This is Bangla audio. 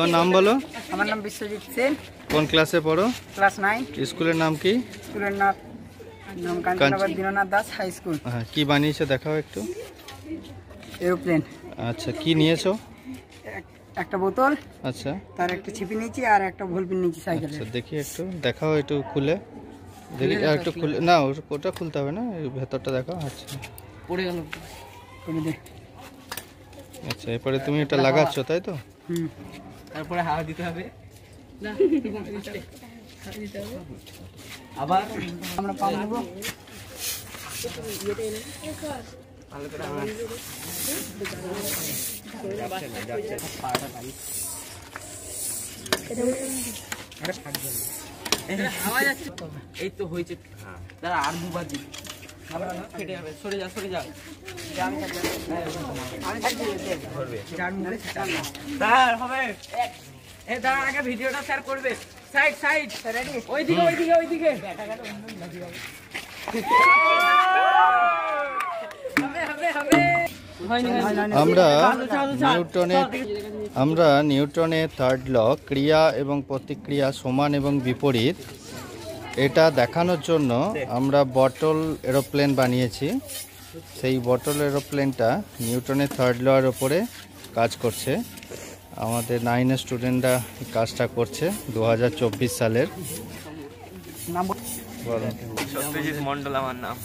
তোমার নাম বলো। আমার নাম বিশ্বজিৎ সেন। কোন ক্লাসে পড়ো? ক্লাস 9। স্কুলের নাম কি? স্কুলের নাম কাঞ্চনাবাদ দীননাথ দাস হাই স্কুল। হ্যাঁ, কি বানিয়েছো দেখাও একটু। এরোপ্লেন। আচ্ছা, কি নিয়েছো? একটা বোতল, আচ্ছা, তার একটা ছিপি নিয়েছি আর একটা ভলপিন নিয়েছি সাইকেলে। আচ্ছা দেখি একটু দেখাও, একটু খুলে দেখি, একটু খুলে না, ওটা খুলতে হবে না, ভেতরটা দেখাও। আচ্ছা, পড়ে গেল। আচ্ছা, এরপরে তুমি এটা লাগাচ্ছ তাই তো? তারপরে হাওয়া দিতে হবে। আবার আমরা পাম্প নেব। ভালো করে আওয়াজ আসছে। এই তো হয়েছে। দাঁড়া আর দুবার দিই, ফেটে যাবে। সরে যা, সরে যা। হবে। এ দাঁড়া, আগে ভিডিওটা শেয়ার করবে। সাইড সাইড, ওইদিকে ওইদিকে ওইদিকে। আমরা নিউটনের থার্ড ল, ক্রিয়া এবং প্রতিক্রিয়া সমান এবং বিপরীত, এটা দেখানোর জন্য আমরা বটল এরোপ্লেন বানিয়েছি। সেই বটল এরোপ্লেনটা নিউটনের থার্ড লর ওপরে কাজ করছে। আমাদের 9 স্টুডেন্টরা কাজটা করছে 2024 সালের। সত্যজিৎ মন্ডল আমার নাম।